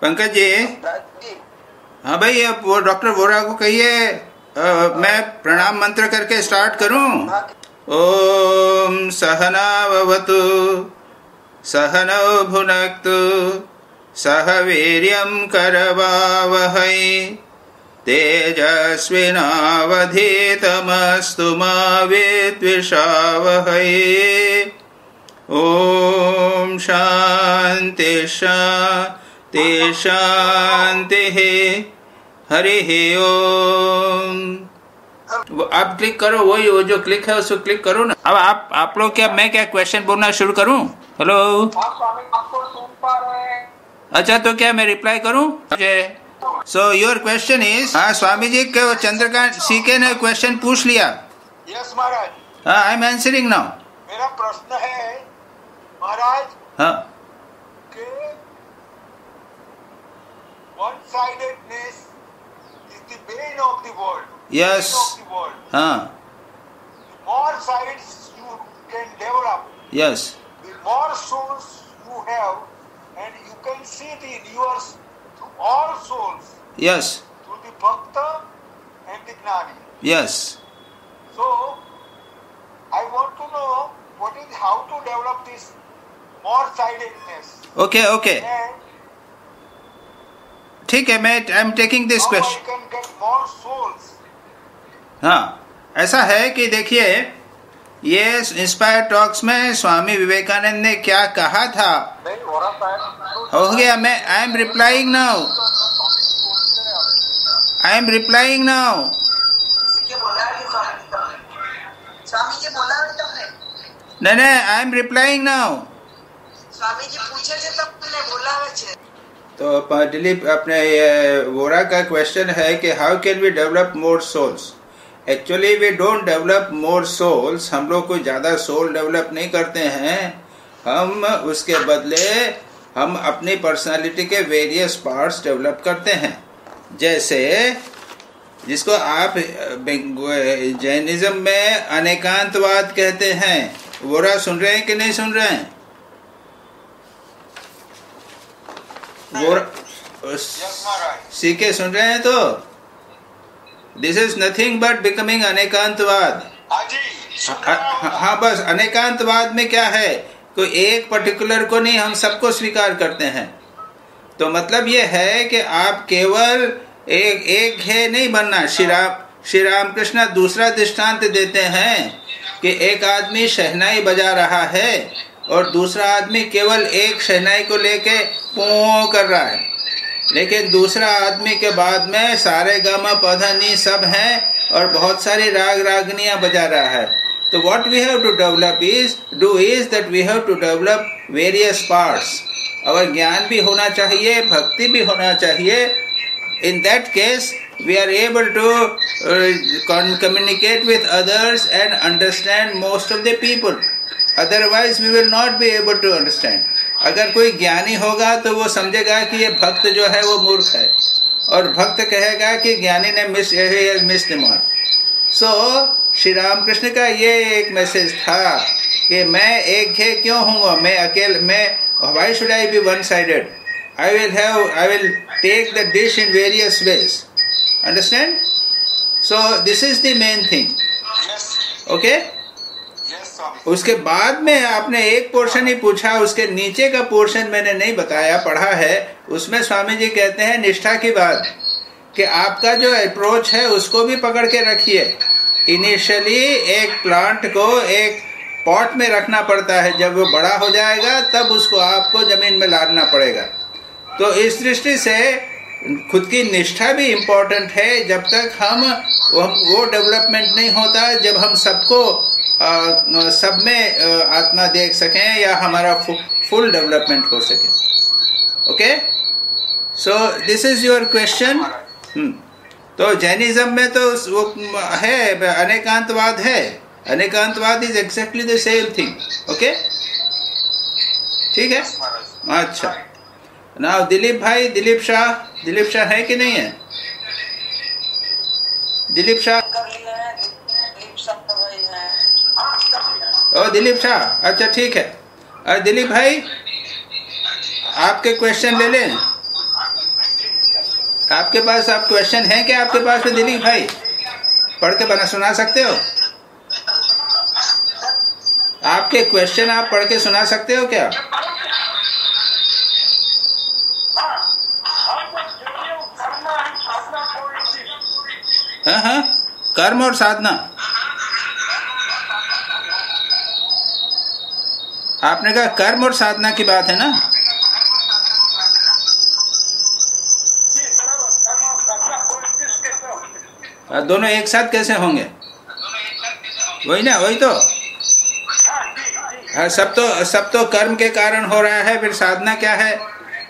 पंकज जी। हाँ भाई, अब वो डॉक्टर वोरा को कहिए मैं प्रणाम मंत्र करके स्टार्ट करूं। ओम सहना भवतु सहनौ भुनक्तु सह वीर्यं करवावहै तेजस्विनावधीतमस्तु मा विद्विषावहै। ओम शांति शांति शांति। हरि ओम। आप क्लिक करो, वही वो जो क्लिक है उसको क्लिक करो ना। अब आप लोग क्या, मैं क्या क्वेश्चन बोलना शुरू करूं? हेलो स्वामी, आपको सुन पा रहे हैं? अच्छा, तो क्या मैं रिप्लाई करूं? सो योर क्वेश्चन इज, हाँ स्वामी जी को चंद्रकांत सीके ने क्वेश्चन पूछ लिया। यस महाराज। हाँ, आई एम आंसरिंग नाउ। मेरा प्रश्न है महाराज, हाँ, कि one sidedness is the bane of the world. Yes. Bane of the world. हाँ, The more sides you can develop, yes, the more souls you have, and you can see the universe through all souls, yes, through the Bhakta and the Gnani. Yes. So, I want to know how to develop this more sidedness. Okay okay, And ठीक है, मैं I am taking this how I question. can get more souls. हाँ, ऐसा है कि देखिए, ये inspire talks में स्वामी विवेकानंद ने क्या कहा था, नहीं हो रहा है। हो गया। मैं I am replying now, I am replying now. Swami ji बोला है तुमने? नहीं, I am replying now. Swami ji पूछे थे तब तुमने बोला है। तो दिलीप, अपने वोरा का क्वेश्चन है कि how can we develop more souls. Actually we don't develop more souls, हम लोग कोई ज्यादा सोल डेवलप नहीं करते हैं। हम उसके बदले हम अपनी पर्सनालिटी के वेरियस पार्ट्स डेवलप करते हैं। जैसे जिसको आप जैनिज्म में अनेकांतवाद कहते हैं। वोरा सुन रहे हैं कि नहीं सुन रहे हैं? सीके सुन रहे हैं? तो this is nothing but becoming Anekantavada. हाँ, बस अनेकांतवाद में क्या है, कोई एक पर्टिकुलर को नहीं, हम सबको स्वीकार करते हैं। तो मतलब ये है कि आप केवल एक है नहीं बनना। श्री रामकृष्ण दूसरा दृष्टांत देते हैं कि एक आदमी शहनाई बजा रहा है और दूसरा आदमी केवल एक शहनाई को लेके पू कर रहा है, लेकिन दूसरा आदमी के बाद में सारे गामा पधा नी सब हैं और बहुत सारी राग रागनियां बजा रहा है। तो what we have to develop is that we have to develop various parts. और ज्ञान भी होना चाहिए, भक्ति भी होना चाहिए। In that case we are able to communicate with others and understand most of the people. Otherwise we will not be able to understand. अगर कोई ज्ञानी होगा तो वो समझेगा कि ये भक्त जो है वो मूर्ख है, और भक्त कहेगा कि ज्ञानी ने मिस द मार्क। सो श्री रामकृष्ण का ये एक मैसेज था कि मैं एक है क्यों हूँगा, मैं अकेले, मैं why should I be one sided? I will take the dish in various ways. Understand? So this is the main thing. Yes. Okay? Yes, Swami. उसके बाद में आपने एक पोर्शन ही पूछा, उसके नीचे का पोर्शन मैंने नहीं बताया, पढ़ा है। उसमें स्वामी जी कहते हैं निष्ठा की बात, कि आपका जो अप्रोच है उसको भी पकड़ के रखिए। इनिशियली एक प्लांट को एक पॉट में रखना पड़ता है, जब वो बड़ा हो जाएगा तब उसको आपको जमीन में लाना पड़ेगा। तो इस दृष्टि से खुद की निष्ठा भी इम्पोर्टेंट है। जब तक हम वो डेवलपमेंट नहीं होता जब हम सबको सब में आत्मा देख सकें या हमारा फुल डेवलपमेंट हो सके। Okay, so this is your question. तो जैनिज्म में तो वो है, अनेकांतवाद है। Anekantavada is exactly the same thing. Okay, ठीक है। अच्छा, नाउ दिलीप भाई, दिलीप शाह है कि नहीं है? दिलीप शाह, ओ दिलीप शाह, अच्छा ठीक है। दिलीप भाई, आपके क्वेश्चन ले लें। आपके पास आप क्वेश्चन है क्या आपके पास में दिलीप भाई? पढ़ के बना सुना सकते हो? आपके क्वेश्चन आप पढ़ के सुना सकते हो क्या? हाँ हाँ, कर्म और साधना। आपने कहा कर्म और साधना की बात है ना? दोनों एक साथ कैसे होंगे? वही ना, वही तो। सब तो कर्म के कारण हो रहा है, फिर साधना क्या है?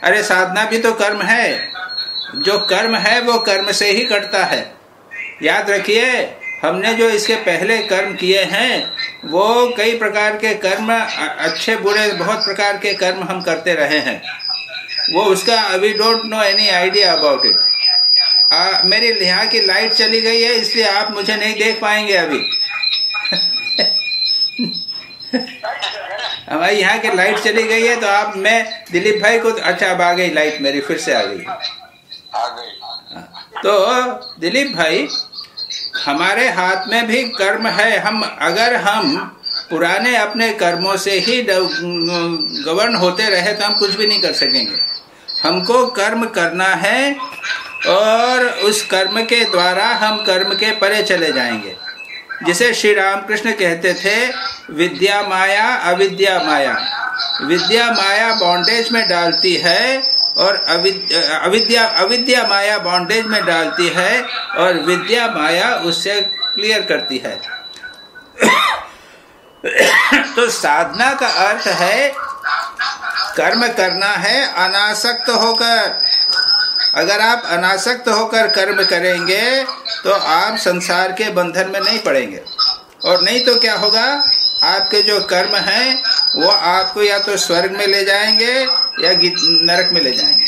अरे साधना भी तो कर्म है। जो कर्म है वो कर्म से ही कटता है। याद रखिए, हमने जो इसके पहले कर्म किए हैं वो कई प्रकार के कर्म, अच्छे बुरे बहुत प्रकार के कर्म हम करते रहे हैं। वो उसका we don't know any idea about it. मेरी यहाँ की लाइट चली गई है इसलिए आप मुझे नहीं देख पाएंगे अभी। हमारी यहाँ की लाइट चली गई है तो आप, मैं दिलीप भाई को, अच्छा अब आ गई लाइट मेरी, फिर से आ गई। तो दिलीप भाई, हमारे हाथ में भी कर्म है। अगर हम पुराने अपने कर्मों से ही गवर्न होते रहे तो हम कुछ भी नहीं कर सकेंगे। हमको कर्म करना है और उस कर्म के द्वारा हम कर्म के परे चले जाएंगे। जिसे श्री रामकृष्ण कहते थे, विद्या माया अविद्या माया। विद्या माया बॉन्डेज में डालती है और अविद्या माया बॉन्डेज में डालती है और विद्या माया उससे क्लियर करती है। तो साधना का अर्थ है कर्म करना है अनासक्त होकर। अगर आप अनासक्त होकर कर्म करेंगे तो आप संसार के बंधन में नहीं पड़ेंगे। और नहीं तो क्या होगा, आपके जो कर्म हैं वो आपको या तो स्वर्ग में ले जाएंगे या नरक में ले जाएंगे।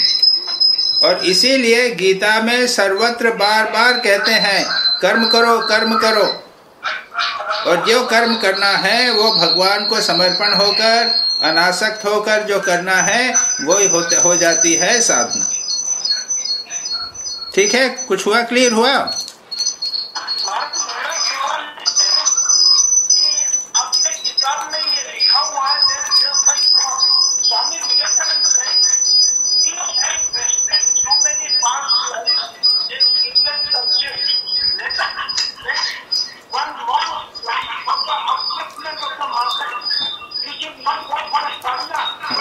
और इसीलिए गीता में सर्वत्र बार बार कहते हैं कर्म करो, कर्म करो। और जो कर्म करना है वो भगवान को समर्पण होकर, अनासक्त होकर जो करना है वो ही हो जाती है साधना। ठीक है, कुछ हुआ, क्लियर हुआ?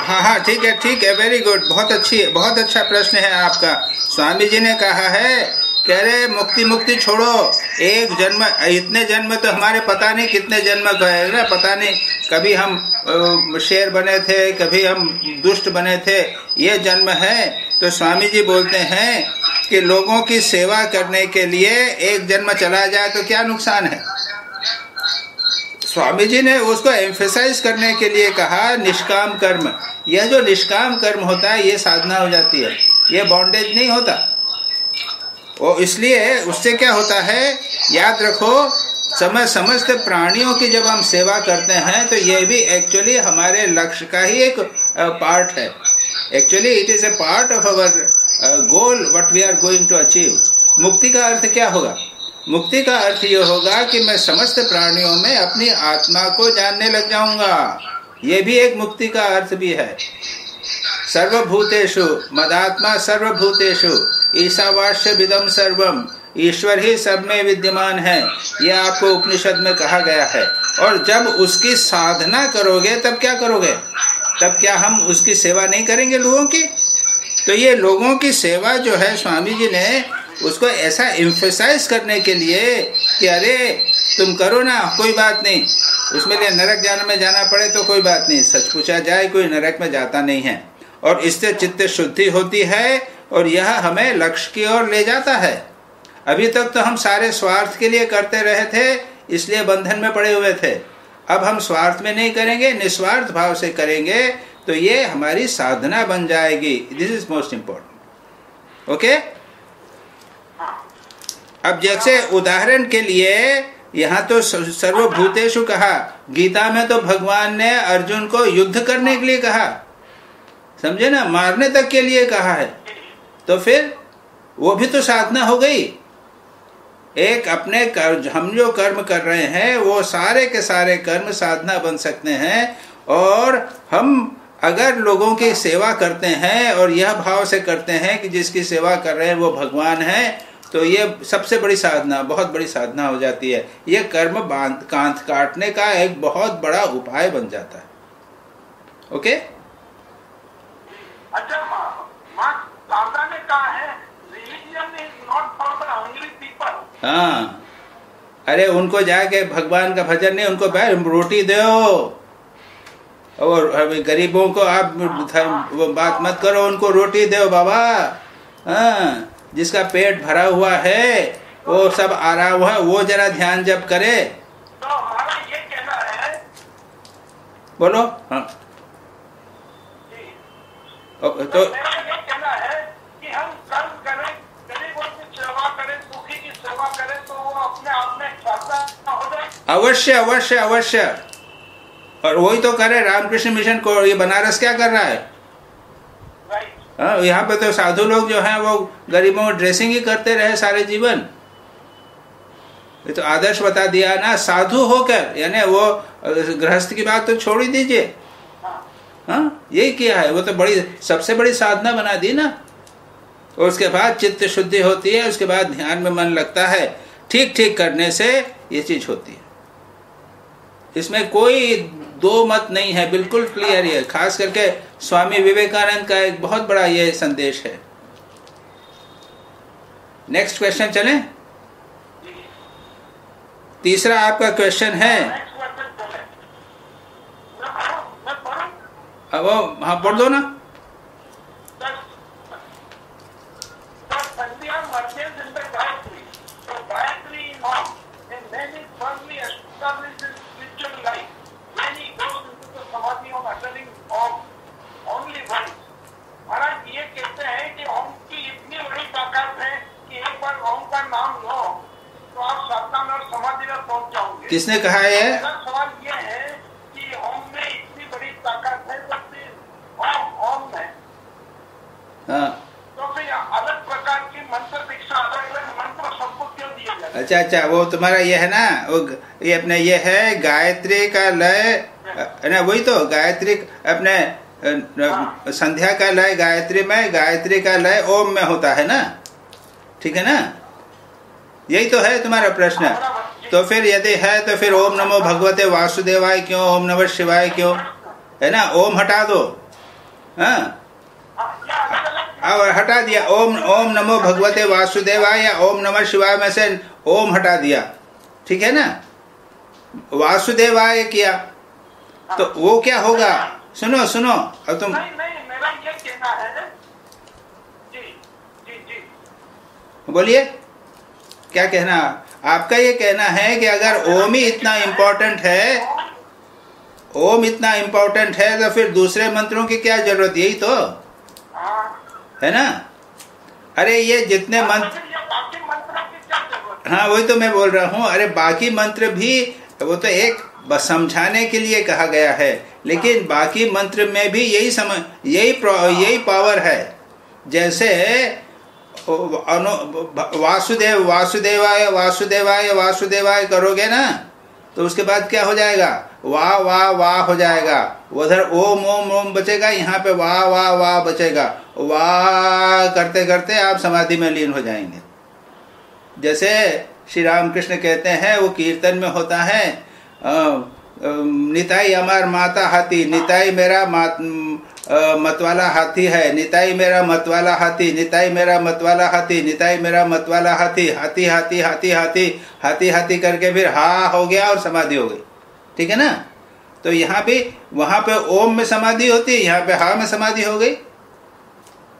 हाँ, ठीक है, वेरी गुड, बहुत अच्छा प्रश्न है आपका। स्वामी जी ने कहा है, कह रहे मुक्ति छोड़ो, एक जन्म, इतने जन्म तो हमारे पता नहीं कितने जन्म का है ना, पता नहीं, कभी हम शेर बने थे, कभी हम दुष्ट बने थे, ये जन्म है। तो स्वामी जी बोलते हैं कि लोगों की सेवा करने के लिए एक जन्म चला जाए तो क्या नुकसान है। स्वामी जी ने उसको एम्फेसाइज करने के लिए कहा निष्काम कर्म। यह जो निष्काम कर्म होता है ये साधना हो जाती है, ये बॉन्डेज नहीं होता। और इसलिए उससे क्या होता है, याद रखो, समस्त प्राणियों की जब हम सेवा करते हैं तो ये भी एक्चुअली हमारे लक्ष्य का ही एक पार्ट है। Actually it is a part of our goal what we are going to achieve. मुक्ति का अर्थ क्या होगा? मुक्ति का अर्थ ये होगा कि मैं समस्त प्राणियों में अपनी आत्मा को जानने लग जाऊंगा। ये भी एक मुक्ति का अर्थ भी है। सर्वभूतेषु मदात्मा सर्वभूतेषु ईशावास्य विदम सर्वम, ईश्वर ही सब में विद्यमान है, यह आपको उपनिषद में कहा गया है। और जब उसकी साधना करोगे तब क्या करोगे? तब क्या हम उसकी सेवा नहीं करेंगे लोगों की? तो ये लोगों की सेवा जो है, स्वामी जी ने उसको ऐसा एम्फेसाइज करने के लिए कि अरे तुम करो ना, कोई बात नहीं, उसमें लिए नरक जाना पड़े तो कोई बात नहीं, सच पूछा जाए कोई नरक में जाता नहीं है। और इससे चित्त शुद्धि होती है और यह हमें लक्ष्य की ओर ले जाता है। अभी तक तो हम सारे स्वार्थ के लिए करते रहे थे, इसलिए बंधन में पड़े हुए थे। अब हम स्वार्थ में नहीं करेंगे, निस्वार्थ भाव से करेंगे तो ये हमारी साधना बन जाएगी। This is most important. Okay, अब जैसे उदाहरण के लिए यहाँ तो सर्वभूतेषु कहा, गीता में तो भगवान ने अर्जुन को युद्ध करने के लिए कहा, समझे ना, मारने तक के लिए कहा है। तो फिर वो भी तो साधना हो गई। एक अपने हम जो कर्म कर रहे हैं वो सारे के सारे कर्म साधना बन सकते हैं। और हम अगर लोगों की सेवा करते हैं और यह भाव से करते हैं कि जिसकी सेवा कर रहे हैं वो भगवान है, तो ये सबसे बड़ी साधना, बहुत बड़ी साधना हो जाती है। ये कर्म कांत काटने का एक बहुत बड़ा उपाय बन जाता है। ओके? अच्छा, माँ शारदा ने कहा है religion is not for the hungry people. हाँ, अरे उनको जाके भगवान का भजन नहीं, उनको रोटी दो। और गरीबों को आप वो बात मत करो, उनको रोटी दो बाबा। हाँ, जिसका पेट भरा हुआ है वो सब आराम हुआ, वो जरा ध्यान जप करे। तो हमारा ये कहना है, बोलो। हाँ, तो मेरा ये कहना है कि हम कर्म करें, गरीबों की सेवा करें, दुखी की सेवा करें, तो वो अपने आप में साधना हो जाए। अवश्य अवश्य अवश्य। और वही तो करे रामकृष्ण मिशन को। ये बनारस क्या कर रहा है? हाँ, यहाँ पे तो साधु लोग जो हैं वो गरीबों को ड्रेसिंग ही करते रहे सारे जीवन। ये तो आदर्श बता दिया ना, साधु होकर, यानी वो गृहस्थ की बात तो छोड़ ही दीजिए। हाँ, यही किया है। वो तो बड़ी सबसे बड़ी साधना बना दी ना। और उसके बाद चित्त शुद्धि होती है, उसके बाद ध्यान में मन लगता है। ठीक ठीक करने से ये चीज होती है। इसमें कोई दो मत नहीं है, बिल्कुल क्लियर है। खास करके स्वामी विवेकानंद का एक बहुत बड़ा ये संदेश है। नेक्स्ट क्वेश्चन चलें। तीसरा आपका क्वेश्चन है, अब हाँ पढ़ दो ना। महाराज ये कहते हैं कि ओम की इतनी बड़ी ताकत है कि एक बार ओम का नाम लो तो आप साधना में और समाधि में पहुंच जाओगे। किसने कहा है? सवाल ये है कि ओम में इतनी बड़ी ताकत है, तो फिर ओम में तो फिर अलग प्रकार की मंत्र दीक्षा, अलग अलग मंत्र सबको क्यों दिए जाते? अच्छा अच्छा, वो तुम्हारा ये है ना, वो ये अपने ये है गायत्री का लय ना, वही तो गायत्री अपने संध्या का लय गायत्री में, गायत्री का लय ओम में होता है ना। ठीक है ना? यही तो है तुम्हारा प्रश्न। तो फिर यदि है तो फिर ओम नमो भगवते वासुदेवाय क्यों, ओम नमः शिवाय क्यों, है ना? ओम हटा दो। हाँ, अब हटा दिया ओम, ओम नमो भगवते वासुदेवाय या ओम नमः शिवाय में से ओम हटा दिया। ठीक है ना? वासुदेवाय किया तो वो क्या होगा? सुनो सुनो, अब तुम नहीं, मेरा ये कहना है। जी जी जी बोलिए, क्या कहना? आपका ये कहना है कि अगर ओम ही इतना इम्पोर्टेंट है, ओम इतना इम्पोर्टेंट है, तो फिर दूसरे मंत्रों की क्या जरूरत? यही तो है ना? अरे ये जितने मंत्र, हाँ वही तो मैं बोल रहा हूँ। अरे बाकी मंत्र भी वो तो एक बस समझाने के लिए कहा गया है, लेकिन बाकी मंत्र में भी यही पावर है। जैसे वासुदेव वासुदेवाय वासुदेवाय वासुदेवाय करोगे ना, तो उसके बाद क्या हो जाएगा? वाह वाह वाह हो जाएगा। उधर ओम ओम ओम बचेगा, यहाँ पे वाह वाह वाह बचेगा। वाह करते करते आप समाधि में लीन हो जाएंगे। जैसे श्री रामकृष्ण कहते हैं, वो कीर्तन में होता है, निताई हमार माता हाथी, निताई मेरा मतवाला हाथी है, निताई मेरा मतवाला हाथी, निताई मेरा मतवाला हाथी, निताई मेरा मतवाला हाथी, हाथी हाथी हाथी हाथी हाथी हाथी करके फिर हा हो गया और समाधि हो गई। ठीक है ना? तो यहाँ भी वहां पे ओम में समाधि होती है, यहाँ पे हा में समाधि हो गई।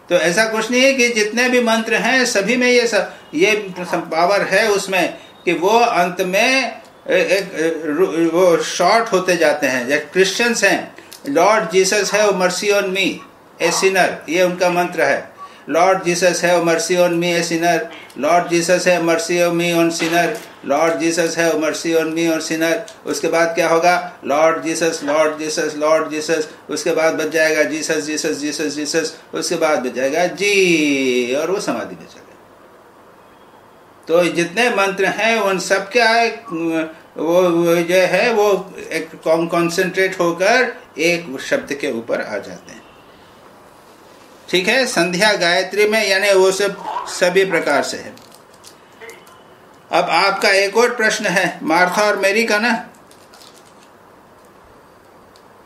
तो ऐसा कुछ नहीं है कि जितने भी मंत्र हैं सभी में ये पावर है उसमें, कि वो अंत में वो शॉर्ट होते जाते हैं। जैसे क्रिश्चियंस हैं, Lord Jesus have mercy on me a sinner, ये उनका मंत्र है। Lord Jesus have mercy on me a sinner, Lord Jesus have mercy on me on sinner, Lord Jesus have mercy on me on sinner. उसके बाद क्या होगा? Lord Jesus Lord Jesus Lord Jesus. उसके बाद बच जाएगा जीसस जीसस जीसस जीसस। उसके बाद बच जाएगा जी, और वो समाधि में चले। तो जितने मंत्र हैं उन सब का वो जो है वो एक कॉन्सेंट्रेट होकर एक शब्द के ऊपर आ जाते हैं। ठीक है, संध्या गायत्री में यानी वो सब सभी प्रकार से है। अब आपका एक और प्रश्न है मार्था और मैरी का ना।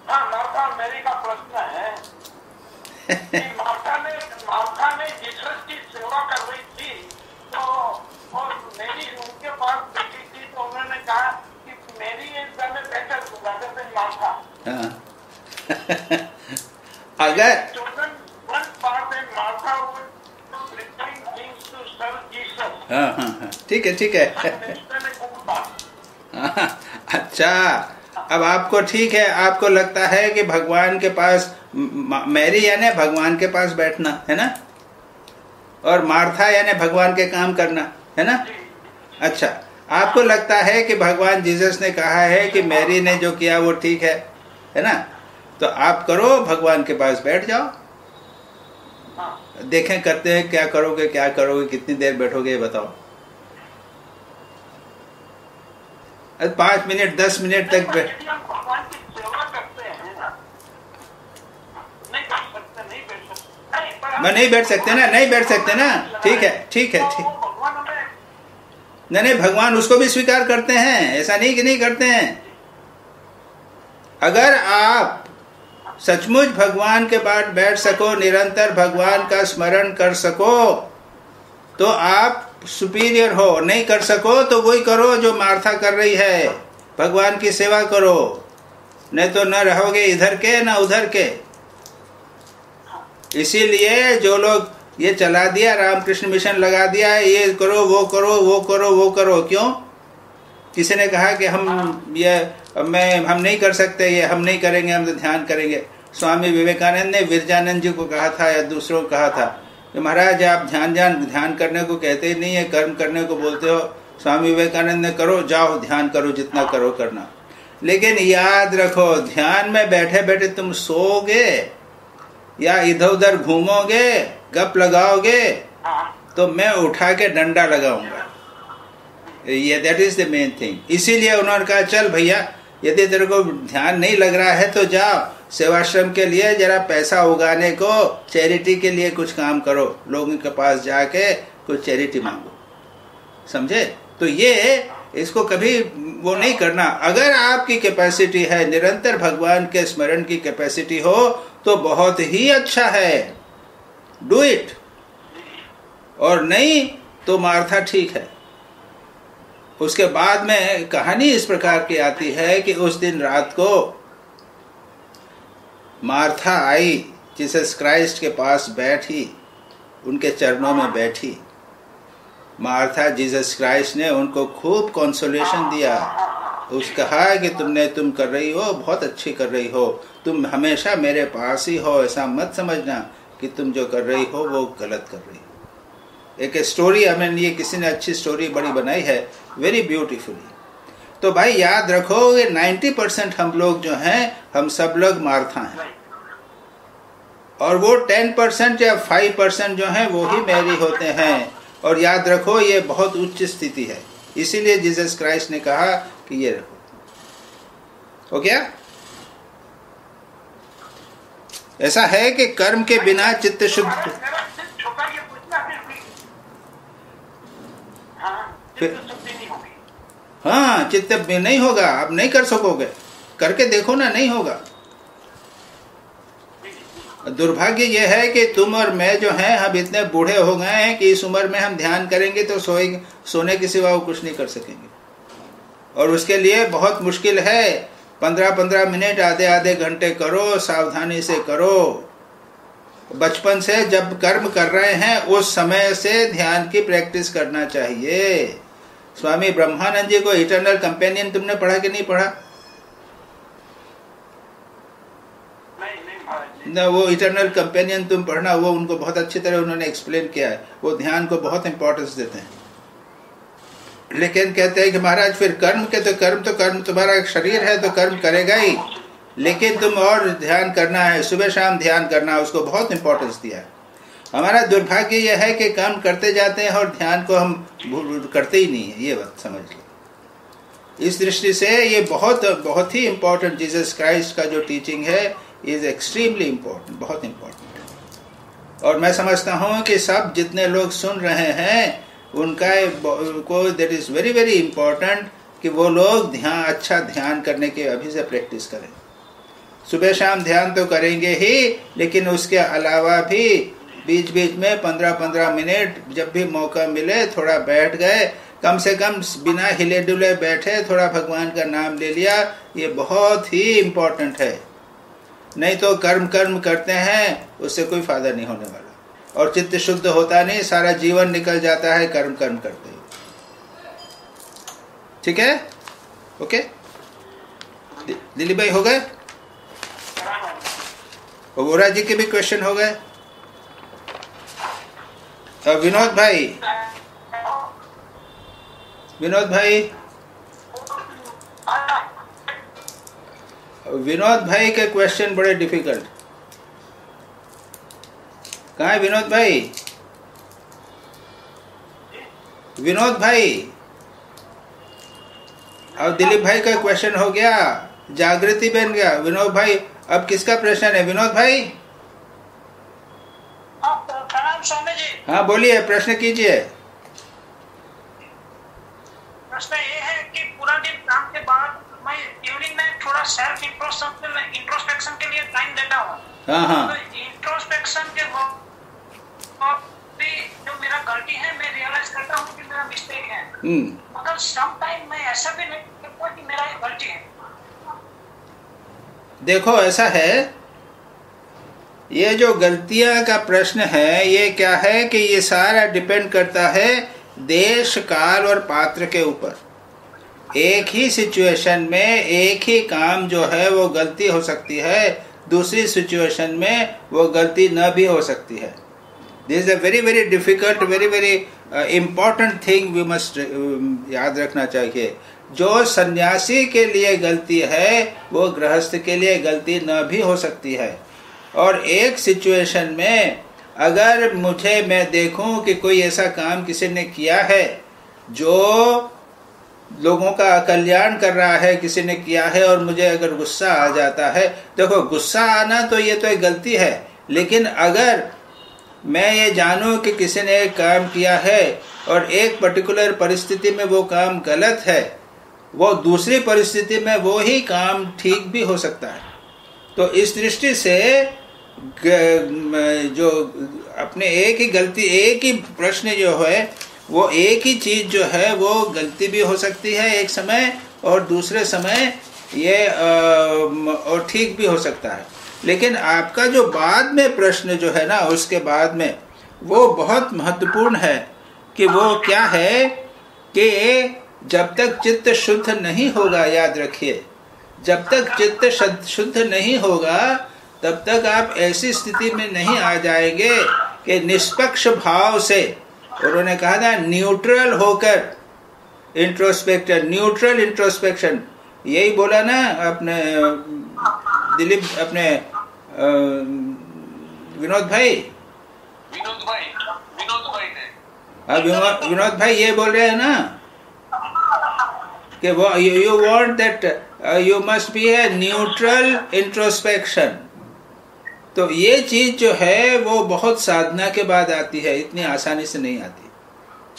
हाँ, मार्था और मैरी का प्रश्न है कि मार्था ने जीसस की सेवा कर रही थी तो और मैरी उनके पास बैठी थी तो उन्होंने कहा कि Mary is better rather than Martha. हाँ। अगर हाँ हाँ हाँ, ठीक है ठीक है। अच्छा, अब आपको ठीक है, आपको लगता है कि भगवान के पास मैरी यानी भगवान के पास बैठना है ना, और मार्था यानी भगवान के काम करना है ना। अच्छा, आपको लगता है कि भगवान जीसस ने कहा है कि मैरी ने जो किया वो ठीक है ना, तो आप करो, भगवान के पास बैठ जाओ, देखें करते हैं क्या करोगे कितनी देर बैठोगे बताओ। 5 मिनट 10 मिनट तक भगवान की सेवा करते हैं ना, नहीं बैठ सकते ना, ठीक है। नहीं, भगवान उसको भी स्वीकार करते हैं, ऐसा नहीं कि नहीं करते हैं। अगर आप सचमुच भगवान के बाद बैठ सको, निरंतर भगवान का स्मरण कर सको, तो आप सुपीरियर हो। नहीं कर सको तो वही करो जो मार्था कर रही है, भगवान की सेवा करो, नहीं तो न रहोगे इधर के न उधर के। इसीलिए जो लोग ये चला दिया, रामकृष्ण मिशन लगा दिया, ये करो वो करो वो करो वो करो, क्यों? किसी ने कहा कि हम नहीं कर सकते, ये हम नहीं करेंगे, हम तो ध्यान करेंगे। स्वामी विवेकानंद ने विरजानंद जी को कहा था या दूसरों को कहा था कि महाराज आप ध्यान करने को कहते ही नहीं है, कर्म करने को बोलते हो। स्वामी विवेकानंद ने करो, जाओ ध्यान करो, जितना करो करना, लेकिन याद रखो ध्यान में बैठे बैठे तुम सोओगे या इधर उधर घूमोगे, गप लगाओगे, तो मैं उठा के डंडा लगाऊंगा। ये that is the main thing. इसीलिए उन्होंने कहा चल भैया, यदि तेरे को ध्यान नहीं लग रहा है तो जाओ सेवाश्रम के लिए जरा पैसा उगाने को, चैरिटी के लिए कुछ काम करो, लोगों के पास जाके कुछ चैरिटी मांगो, समझे? तो ये इसको कभी वो नहीं करना। अगर आपकी कैपेसिटी है, निरंतर भगवान के स्मरण की कैपेसिटी हो, तो बहुत ही अच्छा है, डू इट। और नहीं तो मार्था ठीक है। उसके बाद में कहानी इस प्रकार की आती है कि उस दिन रात को मार्था आई, जीसस क्राइस्ट के पास बैठी, उनके चरणों में बैठी। मार्था, जीसस क्राइस्ट ने उनको खूब कंसोलेशन दिया। उसने कहा कि तुम कर रही हो, बहुत अच्छी कर रही हो, तुम हमेशा मेरे पास ही हो, ऐसा मत समझना कि तुम जो कर रही हो वो गलत कर रही हो। एक स्टोरी हमें ये किसी ने अच्छी स्टोरी बड़ी बनाई है, वेरी ब्यूटीफुली। तो भाई याद रखो ये 90% हम लोग जो हैं, हम सब लोग मार्था हैं, और वो 10% या 5% जो हैं वो ही मैरी होते हैं। और याद रखो ये बहुत उच्च स्थिति है, इसीलिए जीसस क्राइस्ट ने कहा कि ये रखो। हो गया? ऐसा है कि कर्म के बिना चित्त शुद्ध हाँ, चित्त में नहीं होगा। आप नहीं कर सकोगे, करके देखो ना, नहीं होगा। दुर्भाग्य यह है कि तुम और मैं जो हैं, हम इतने बूढ़े हो गए हैं कि इस उम्र में हम ध्यान करेंगे तो सोने के सिवा कुछ नहीं कर सकेंगे, और उसके लिए बहुत मुश्किल है। 15-15 मिनट, आधे घंटे करो, सावधानी से करो। बचपन से जब कर्म कर रहे हैं उस समय से ध्यान की प्रैक्टिस करना चाहिए। स्वामी ब्रह्मानंद जी को इटर्नल कंपेनियन तुमने पढ़ा कि नहीं पढ़ा? ना, वो इटर्नल कंपेनियन तुम पढ़ना, वो उनको बहुत अच्छी तरह उन्होंने एक्सप्लेन किया है। वो ध्यान को बहुत इंपॉर्टेंस देते हैं, लेकिन कहते हैं कि महाराज फिर कर्म तुम्हारा शरीर है तो कर्म करेगा ही, लेकिन तुम और ध्यान करना है, सुबह शाम ध्यान करना, उसको बहुत इंपॉर्टेंस दिया है। हमारा दुर्भाग्य यह है कि काम करते जाते हैं और ध्यान को हम करते ही नहीं है, ये बात समझ लो। इस दृष्टि से ये बहुत ही इम्पोर्टेंट, जीसस क्राइस्ट का जो टीचिंग है इज एक्सट्रीमली इम्पोर्टेंट, बहुत इम्पोर्टेंट। और मैं समझता हूँ कि सब जितने लोग सुन रहे हैं उनको that is very very important कि वो लोग अच्छा ध्यान करने के अभी से प्रैक्टिस करें। सुबह शाम ध्यान तो करेंगे ही, लेकिन उसके अलावा भी बीच बीच में 15-15 मिनट जब भी मौका मिले थोड़ा बैठ गए, कम से कम बिना हिले डुले बैठे थोड़ा भगवान का नाम ले लिया, ये बहुत ही इम्पोर्टेंट है। नहीं तो कर्म करते हैं, उससे कोई फायदा नहीं होने वाला और चित्त शुद्ध होता नहीं, सारा जीवन निकल जाता है कर्म करते हुए। ठीक है, ओके। दिलीप भाई हो गए? वोरा जी के भी क्वेश्चन हो गए? विनोद भाई के क्वेश्चन बड़े डिफिकल्ट। कहाँ है विनोद भाई? अब दिलीप भाई का क्वेश्चन हो गया, जागृति बन गया। विनोद भाई अब किसका प्रश्न है? विनोद भाई प्रणाम स्वामी जी। हाँ बोलिए, प्रश्न कीजिए। प्रश्न ये है कि पूरा दिन काम के बाद मैं इवनिंग में थोड़ा सेल्फ इंट्रोस्पेक्शन के लिए टाइम देता हूँ। हाँ। तो इंट्रोस्पेक्शन के जो मेरा गलती है मैं रियलाइज करता हूँ कि मेरा मिस्टेक है, मगर सम टाइम मैं ऐसा भी नहीं करता कि मेरा गलती है। देखो ऐसा है, ये जो गलतियां का प्रश्न है ये क्या है कि ये सारा डिपेंड करता है देश काल और पात्र के ऊपर। एक ही सिचुएशन में एक ही काम जो है वो गलती हो सकती है, दूसरी सिचुएशन में वो गलती न भी हो सकती है। This is a very very difficult, very very important thing we must याद रखना चाहिए। जो सन्यासी के लिए गलती है वो गृहस्थ के लिए गलती न भी हो सकती है। और एक सिचुएशन में अगर मैं देखूं कि कोई ऐसा काम किसी ने किया है जो लोगों का कल्याण कर रहा है, किसी ने किया है, और मुझे अगर गुस्सा आ जाता है, देखो गुस्सा आना तो ये तो एक गलती है, लेकिन अगर मैं ये जानूं कि किसी ने एक काम किया है और एक पर्टिकुलर परिस्थिति में वो काम गलत है, वो दूसरी परिस्थिति में वो ही काम ठीक भी हो सकता है। तो इस दृष्टि से जो अपने एक ही गलती, एक ही प्रश्न जो है वो एक ही चीज जो है वो गलती भी हो सकती है एक समय, और दूसरे समय ये और ठीक भी हो सकता है। लेकिन आपका जो बाद में प्रश्न जो है ना, उसके बाद में वो बहुत महत्वपूर्ण है कि वो क्या है कि जब तक चित्त शुद्ध नहीं होगा, याद रखिए, जब तक चित्त शुद्ध नहीं होगा तब तक आप ऐसी स्थिति में नहीं आ जाएंगे कि निष्पक्ष भाव से, उन्होंने कहा था न्यूट्रल होकर इंट्रोस्पेक्शन, न्यूट्रल इंट्रोस्पेक्शन, यही बोला ना अपने दिलीप, अपने विनोद भाई ने। विनोद भाई ये बोल रहे हैं ना कि वो you want that you must be a neutral introspection. तो ये चीज जो है वो बहुत साधना के बाद आती है, इतनी आसानी से नहीं आती।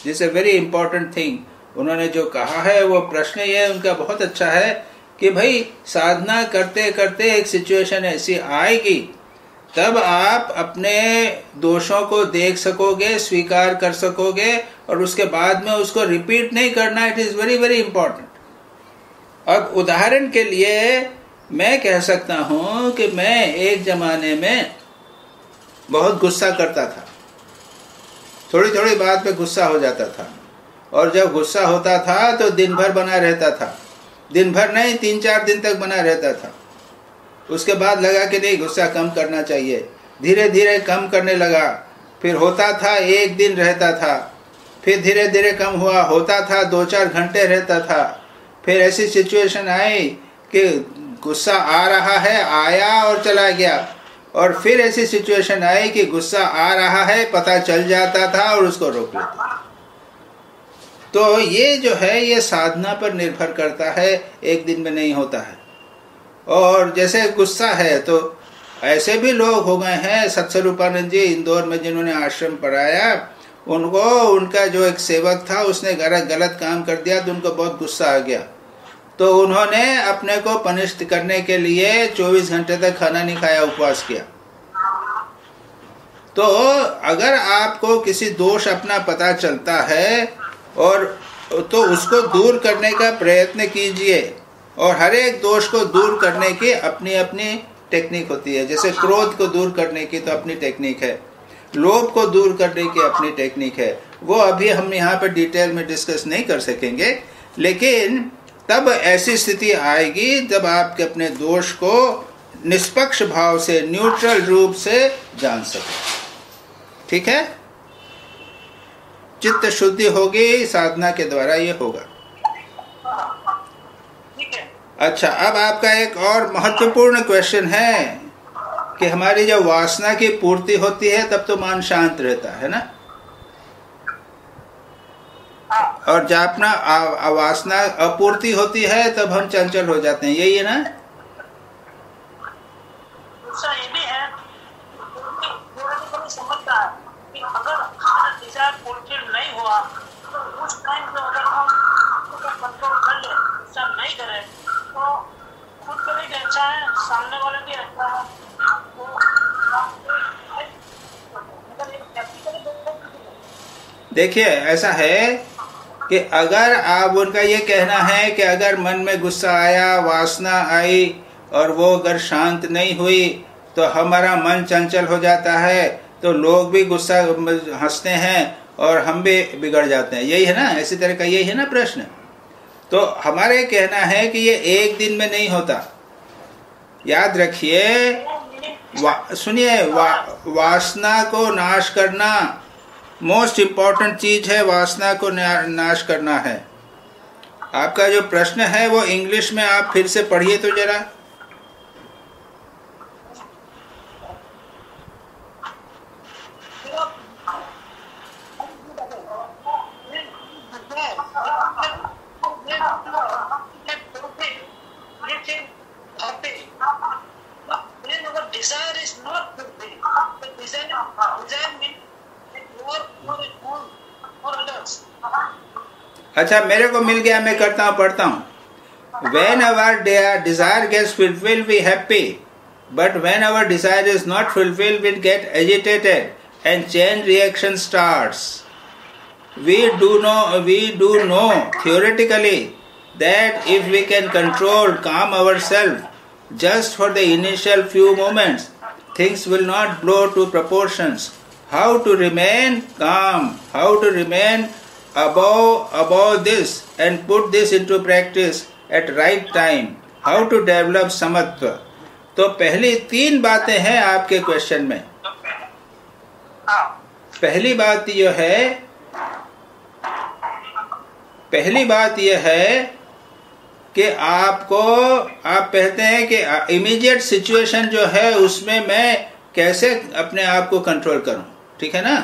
This a very important thing. उन्होंने जो कहा है वो प्रश्न ये उनका बहुत अच्छा है कि भाई साधना करते करते एक सिचुएशन ऐसी आएगी तब आप अपने दोषों को देख सकोगे, स्वीकार कर सकोगे, और उसके बाद में उसको रिपीट नहीं करना। It is very very important. अब उदाहरण के लिए मैं कह सकता हूं कि मैं एक जमाने में बहुत गुस्सा करता था, थोड़ी थोड़ी बात पे गुस्सा हो जाता था, और जब गुस्सा होता था तो दिन भर बना रहता था, दिन भर नहीं 3-4 दिन तक बना रहता था। उसके बाद लगा कि नहीं, गुस्सा कम करना चाहिए, धीरे धीरे कम करने लगा। फिर होता था 1 दिन रहता था, फिर धीरे धीरे कम हुआ, होता था 2-4 घंटे रहता था। फिर ऐसी सिचुएशन आई कि गुस्सा आ रहा है, आया और चला गया, और फिर ऐसी सिचुएशन आई कि गुस्सा आ रहा है, पता चल जाता था और उसको रोक लेते। तो ये जो है ये साधना पर निर्भर करता है, एक दिन में नहीं होता है। और जैसे गुस्सा है तो ऐसे भी लोग हो गए हैं, सत्स्वरूपानंद जी इंदौर में जिन्होंने आश्रम पढ़ाया, उनको उनका जो एक सेवक था उसने गलत काम कर दिया तो उनको बहुत गुस्सा आ गया, तो उन्होंने अपने को पनिष्ट करने के लिए 24 घंटे तक खाना नहीं खाया, उपवास किया। तो अगर आपको किसी दोष अपना पता चलता है और तो उसको दूर करने का प्रयत्न कीजिए, और हर एक दोष को दूर करने की अपनी अपनी टेक्निक होती है। जैसे क्रोध को दूर करने की तो अपनी टेक्निक है, लोभ को दूर करने की अपनी टेक्निक है, वो अभी हम यहाँ पर डिटेल में डिस्कस नहीं कर सकेंगे। लेकिन तब ऐसी स्थिति आएगी जब आपके अपने दोष को निष्पक्ष भाव से, न्यूट्रल रूप से जान सके। ठीक है, चित्त शुद्धि होगी, साधना के द्वारा ये होगा। अच्छा, अब आपका एक और महत्वपूर्ण क्वेश्चन है कि हमारी जब वासना की पूर्ति होती है तब तो मन शांत रहता है ना, और जब अपना वासना अपूर्ति होती है तब हम चंचल हो जाते हैं, यही है ना? ये भी है, समझता है कि अगर हमारा डिजायर फुलफिल नहीं हुआ तो उस टाइम पे अगर हम कंट्रोल कर ले, गुस्सा नहीं करें तो खुद को भी अच्छा है, सामने वाले भी अच्छा है। देखिए, ऐसा है कि अगर आप उनका ये कहना है कि अगर मन में गुस्सा आया, वासना आई और वो अगर शांत नहीं हुई तो हमारा मन चंचल हो जाता है, तो लोग भी गुस्सा हंसते हैं और हम भी बिगड़ जाते हैं, यही है ना? इसी तरह का यही है ना प्रश्न। तो हमारे कहना है कि ये एक दिन में नहीं होता। याद रखिए, सुनिए, वासना को नाश करना मोस्ट इम्पोर्टेंट चीज है, वासना को नाश करना है। आपका जो प्रश्न है वो इंग्लिश में आप फिर से पढ़िए तो जरा। अच्छा, मेरे को मिल गया, मैं करता हूँ, पढ़ता हूँ। When our desire gets fulfilled, we happy. But when our desire is not fulfilled, we get agitated and chain reaction starts. We do know theoretically that if we can control, calm ourselves just for the initial few moments, things will not blow to proportions. How to remain calm? How to remain above this and put this into practice at right time? How to develop samatva? तो पहली 3 बातें हैं आपके question में। पहली बात यह है कि आप कहते हैं कि इमीडिएट सिचुएशन जो है उसमें मैं कैसे अपने आप को कंट्रोल करूं, ठीक है ना?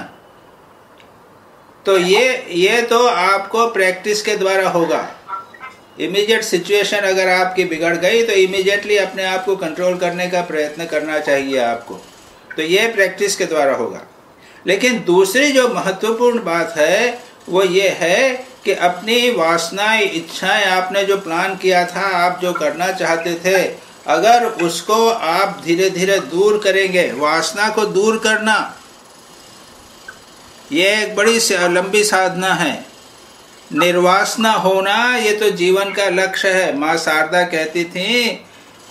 तो ये तो आपको प्रैक्टिस के द्वारा होगा। इमीडिएट सिचुएशन अगर आपकी बिगड़ गई तो इमीडिएटली अपने आप को कंट्रोल करने का प्रयत्न करना चाहिए आपको, तो ये प्रैक्टिस के द्वारा होगा। लेकिन दूसरी जो महत्वपूर्ण बात है वो ये है कि अपनी वासनाएं, इच्छाएं, आपने जो प्लान किया था, आप जो करना चाहते थे, अगर उसको आप धीरे धीरे दूर करेंगे, वासना को दूर करना ये एक बड़ी लंबी साधना है। निर्वासना होना ये तो जीवन का लक्ष्य है। माँ शारदा कहती थी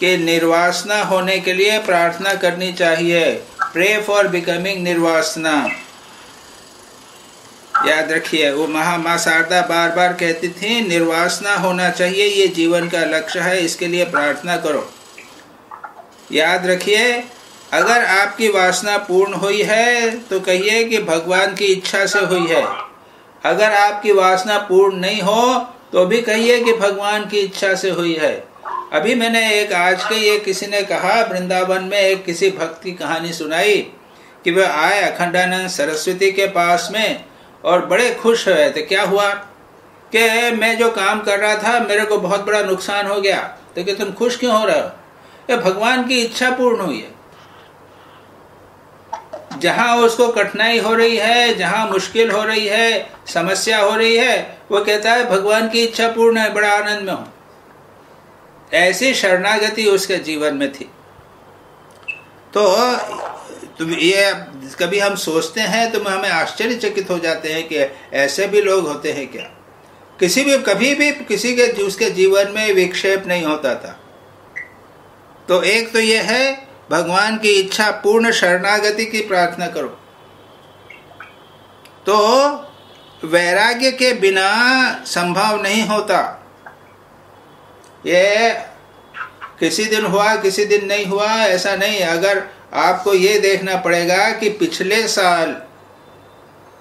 कि निर्वासना होने के लिए प्रार्थना करनी चाहिए, प्रे फॉर बिकमिंग निर्वासना। याद रखिए, वो माँ शारदा बार बार कहती थी निर्वासना होना चाहिए, ये जीवन का लक्ष्य है, इसके लिए प्रार्थना करो। याद रखिए, अगर आपकी वासना पूर्ण हुई है तो कहिए कि भगवान की इच्छा से हुई है। अगर आपकी वासना पूर्ण नहीं हो तो भी कहिए कि भगवान की इच्छा से हुई है। अभी मैंने एक आज के ये किसी ने कहा, वृंदावन में एक किसी भक्त की कहानी सुनाई कि वह आए अखंडानंद सरस्वती के पास में और बड़े खुश हुए थे। क्या हुआ कि मैं जो काम कर रहा था मेरे को बहुत बड़ा नुकसान हो गया। तो कि तुम खुश क्यों हो रहे हो? ये भगवान की इच्छा पूर्ण हुई है। जहां उसको कठिनाई हो रही है, जहां मुश्किल हो रही है, समस्या हो रही है, वो कहता है भगवान की इच्छा पूर्ण है, बड़ा आनंद में हूं। ऐसी शरणागति उसके जीवन में थी। तो ये कभी हम सोचते हैं तो हमें आश्चर्यचकित हो जाते हैं कि ऐसे भी लोग होते हैं क्या। कभी भी किसी के उसके जीवन में विक्षेप नहीं होता था। तो एक तो ये है, भगवान की इच्छा पूर्ण शरणागति की प्रार्थना करो। तो वैराग्य के बिना संभव नहीं होता। ये किसी दिन हुआ किसी दिन नहीं हुआ ऐसा नहीं। अगर आपको ये देखना पड़ेगा कि पिछले साल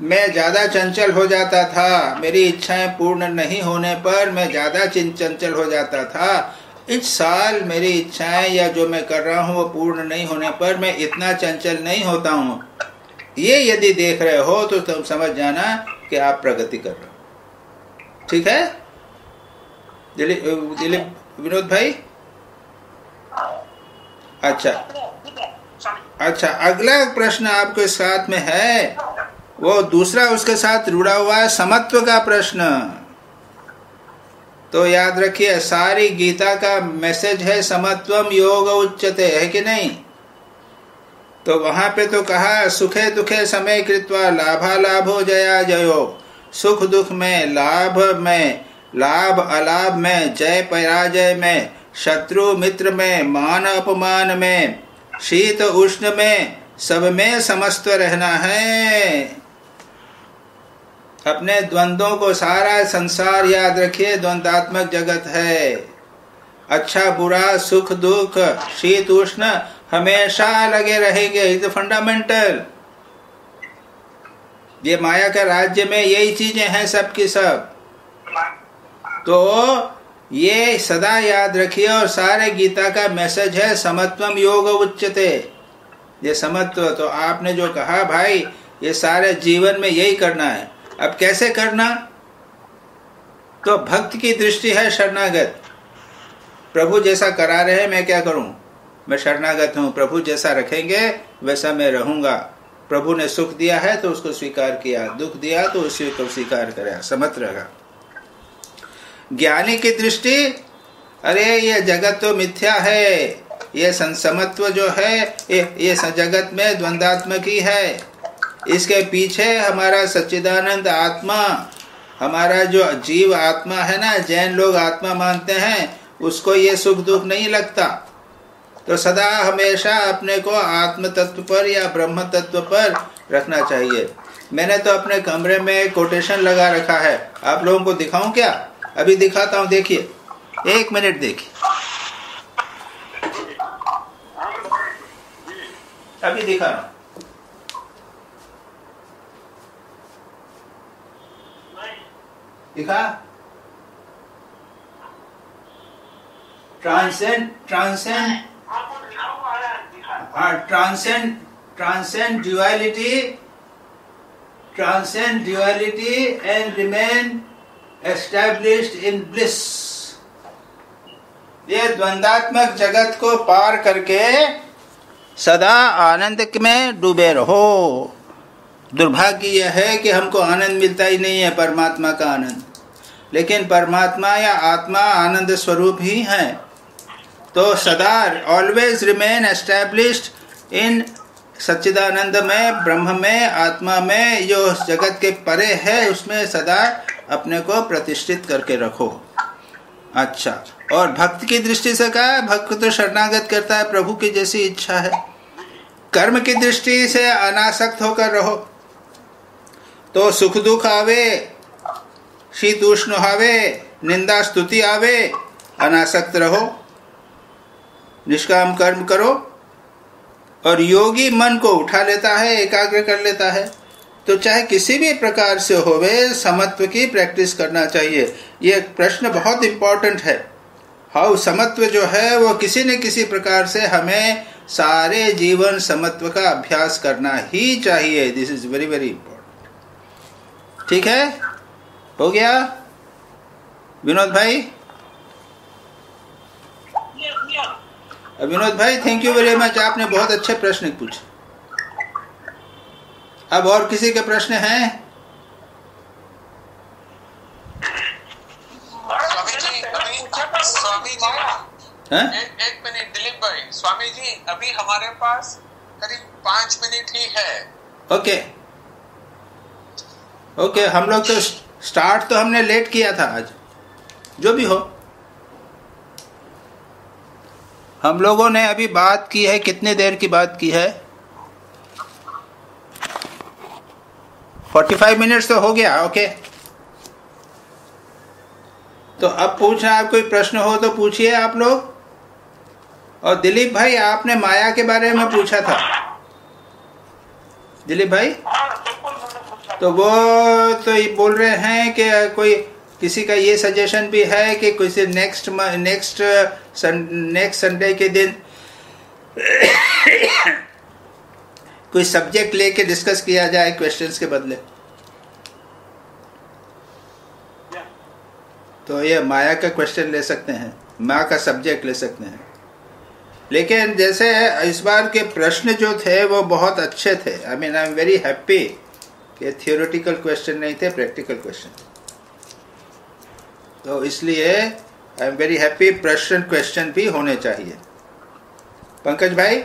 मैं ज्यादा चंचल हो जाता था, मेरी इच्छाएं पूर्ण नहीं होने पर मैं ज्यादा चंचल हो जाता था, इस साल मेरी इच्छाएं या जो मैं कर रहा हूं वो पूर्ण नहीं होने पर मैं इतना चंचल नहीं होता हूं। ये यदि देख रहे हो तो तुम समझ जाना कि आप प्रगति कर रहे हो। ठीक है दिलीप विनोद भाई? अच्छा, अगला प्रश्न आपके साथ में है, वो दूसरा उसके साथ जुड़ा हुआ है, समत्व का प्रश्न। तो याद रखिए, सारी गीता का मैसेज है समत्वम योग उच्यते, है कि नहीं? तो वहां पे तो कहा सुखे दुखे समय कृत्वा लाभा लाभो जया जयो। सुख दुख में, लाभ अलाभ में, जय पराजय में, शत्रु मित्र में, मान अपमान में, शीत उष्ण में, सब में समस्त रहना है। अपने द्वंद्वों को, सारा संसार याद रखिए द्वंद्वात्मक जगत है। अच्छा बुरा, सुख दुख, शीत उष्ण हमेशा लगे रहेंगे। Is fundamental. ये माया का राज्य में यही चीजें हैं सब की सब। तो ये सदा याद रखिए। और सारे गीता का मैसेज है समत्वम योग उच्यते। ये समत्व तो आपने जो कहा भाई, ये सारे जीवन में यही करना है। अब कैसे करना? तो भक्त की दृष्टि है शरणागत। प्रभु जैसा करा रहे मैं क्या करूं? मैं शरणागत हूं। प्रभु जैसा रखेंगे वैसा मैं रहूंगा। प्रभु ने सुख दिया है तो उसको स्वीकार किया, दुख दिया तो उसी को स्वीकार करा, समत रहा। ज्ञानी की दृष्टि, अरे ये जगत तो मिथ्या है, ये समत्व जो है ये जगत में द्वंद्वात्मक ही है। इसके पीछे हमारा सच्चिदानंद आत्मा, हमारा जो जीव आत्मा है ना, जैन लोग आत्मा मानते हैं, उसको ये सुख दुख नहीं लगता। तो सदा हमेशा अपने को आत्म तत्व पर या ब्रह्म तत्व पर रखना चाहिए। मैंने तो अपने कमरे में कोटेशन लगा रखा है, आप लोगों को दिखाऊं क्या? अभी दिखाता हूं, देखिए, 1 मिनट देखिए, अभी दिखा रहा हूं। दिखा? transcend duality and remain established in bliss। ये द्वंद्वात्मक जगत को पार करके सदा आनंद में डूबे रहो। दुर्भाग्य यह है कि हमको आनंद मिलता ही नहीं है, परमात्मा का आनंद। लेकिन परमात्मा या आत्मा आनंद स्वरूप ही है। तो सदा ऑलवेज रिमेन एस्टैब्लिश्ड इन सच्चिदानंद में, ब्रह्म में, आत्मा में, जो जगत के परे है उसमें सदा अपने को प्रतिष्ठित करके रखो। अच्छा, और भक्त की दृष्टि से कहा, भक्त तो शरणागत करता है, प्रभु की जैसी इच्छा है। कर्म की दृष्टि से अनासक्त होकर रहो। तो सुख दुख आवे, शीत उष्ण आवे, निंदा स्तुति आवे, अनासक्त रहो, निष्काम कर्म करो। और योगी मन को उठा लेता है, एकाग्र कर लेता है। तो चाहे किसी भी प्रकार से होवे, समत्व की प्रैक्टिस करना चाहिए। ये प्रश्न बहुत इंपॉर्टेंट है। हाउ समत्व जो है वो किसी न किसी प्रकार से हमें सारे जीवन समत्व का अभ्यास करना ही चाहिए। This is very very important. ठीक है, हो गया विनोद भाई? विनोद भाई थैंक यू वेरी मच, आपने बहुत अच्छे प्रश्न पूछे। अब और किसी के प्रश्न हैं? स्वामी जी एक मिनट दिलीप भाई, स्वामी जी अभी हमारे पास करीब 5 मिनट ही है। ओके, हम लोग तो स्टार्ट तो हमने लेट किया था आज, जो भी हो। हम लोगों ने अभी बात की है, कितने देर की बात की है? 45 मिनट्स तो हो गया। ओके, तो अब पूछना, आप कोई प्रश्न हो तो पूछिए आप लोग। और दिलीप भाई आपने माया के बारे में पूछा था, दिलीप भाई, तो वो तो ये बोल रहे हैं कि कोई किसी का ये सजेशन भी है कि किसी नेक्स्ट संडे के दिन कोई सब्जेक्ट लेके डिस्कस किया जाए क्वेश्चंस के बदले। तो ये माया का क्वेश्चन ले सकते हैं, माया का सब्जेक्ट ले सकते हैं। लेकिन जैसे इस बार के प्रश्न जो थे वो बहुत अच्छे थे। I mean I am very happy कि थियोरेटिकल क्वेश्चन नहीं थे, प्रैक्टिकल क्वेश्चन। तो इसलिए आई एम वेरी हैप्पी, प्रश्न क्वेश्चन भी होने चाहिए। पंकज भाई?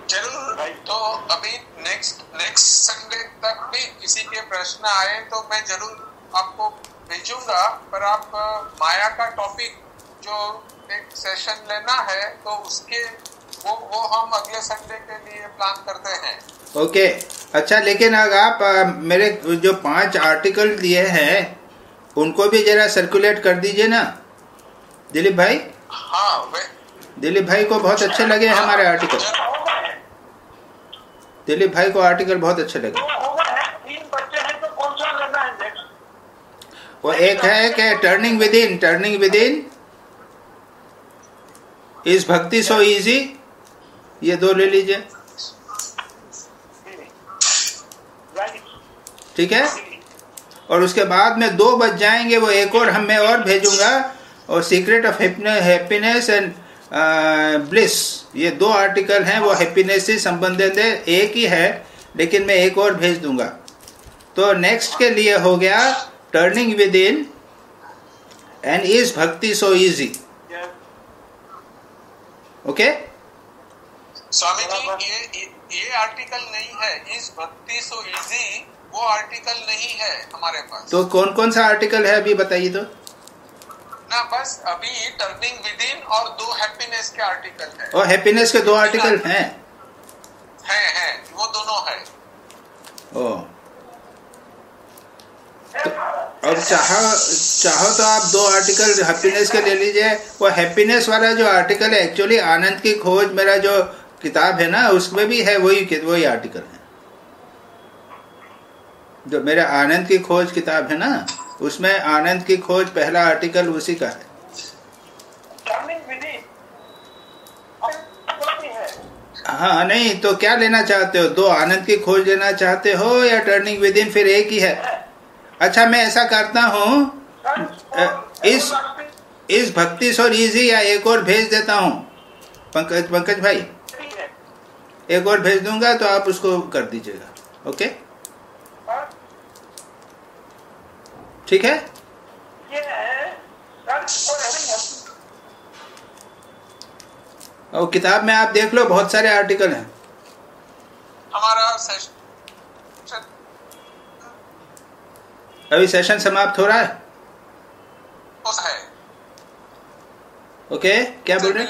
जरूर भाई। तो अभी नेक्स्ट संडे तक भी किसी के प्रश्न आए तो मैं जरूर आपको भेजूंगा, पर आप माया का टॉपिक जो एक सेशन लेना है तो उसके वो हम अगले संडे के लिए प्लान करते हैं। ओके, अच्छा, लेकिन अगर आप मेरे जो 5 आर्टिकल दिए हैं उनको भी जरा सर्कुलेट कर दीजिए ना दिलीप भाई। हाँ, दिलीप भाई को बहुत अच्छे लगे हमारे आर्टिकल। दिलीप भाई को आर्टिकल बहुत अच्छे लगे। 3 बच्चे हैं तो कौन सा लेना है? वो एक है कि टर्निंग विद इन इज भक्ति सो इजी, ये 2 ले लीजिए। ठीक है, और उसके बाद में 2 बज जाएंगे, वो एक और मैं और भेजूंगा, और secret of happiness and bliss, ये 2 आर्टिकल हैं, वो हैप्पीनेस से संबंधित है, एक ही है लेकिन मैं एक और भेज दूंगा। तो नेक्स्ट के लिए हो गया turning with in and is भक्ति so easy. Okay Swami ji, ये आर्टिकल नहीं है, इज भक्ति सो इजी, वो आर्टिकल नहीं है हमारे पास। तो कौन कौन सा आर्टिकल है अभी बताइए तो ना। बस अभी टर्निंग विद इन और 2 हैप्पीनेस के आर्टिकल है। और हैप्पीनेस के 2 आर्टिकल हैं? हैं, वो दोनों है। ओ, तो अब चाहो तो आप 2 आर्टिकल हैप्पीनेस के ले लीजिए। वो हैप्पीनेस वाला जो आर्टिकल है एक्चुअली आनंद की खोज, मेरा जो किताब है ना, उसमें भी है वही आर्टिकल है। जो मेरा आनंद की खोज किताब है ना, उसमें आनंद की खोज पहला आर्टिकल उसी का है। हाँ, नहीं तो क्या लेना चाहते हो? 2 आनंद की खोज लेना चाहते हो या टर्निंग विद इन? फिर एक ही है। अच्छा, मैं ऐसा करता हूँ, इस भक्ति सो इजी या एक और भेज देता हूँ। पंकज भाई एक और भेज दूंगा तो आप उसको कर दीजिएगा। ओके, ठीक है। और किताब में आप देख लो, बहुत सारे आर्टिकल हैं। हमारा सेशन अभी सेशन समाप्त हो रहा है। ओके, क्या बोल रहे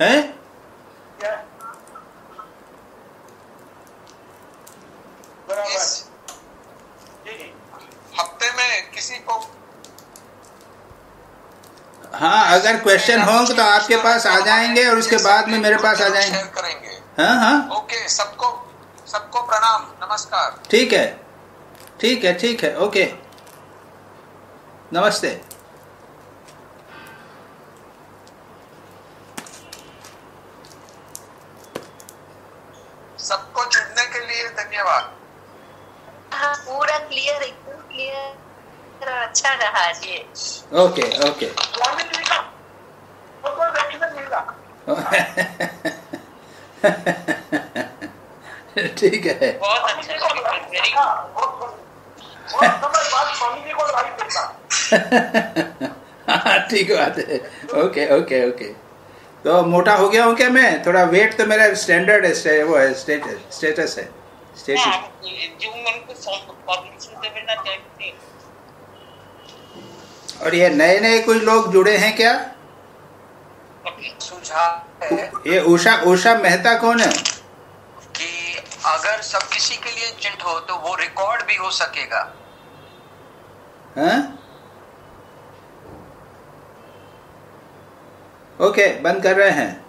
हैं? हफ्ते में किसी को, हाँ, अगर क्वेश्चन हो तो आपके पास आ जाएंगे और उसके बाद में मेरे पास आ जाएंगे। शेयर करेंगे। हाँ, ओके, सबको प्रणाम, नमस्कार। ठीक है, ओके, नमस्ते। हाँ, पूरा क्लियर, एकदम क्लियर और अच्छा रहा जी। Okay okay. स्वामी जी का फोटो देखने मिला। ठीक है। बहुत अच्छा, वेरी बहुत समय बाद स्वामी जी को लाइव देखा। हाँ ठीक बात है। Okay okay okay. तो मोटा हो गया हूँ क्या मैं? थोड़ा वेट तो मेरा स्टैंडर्ड है, वो है स्टेटस है जो मन को परमिशन देवे ना चाहिए। और ये नए नए कुछ लोग जुड़े हैं क्या? सुझाव है ये उषा मेहता कौन है? कि अगर सब किसी के लिए चिंट हो तो वो रिकॉर्ड भी हो सकेगा। हाँ ओके, बंद कर रहे हैं।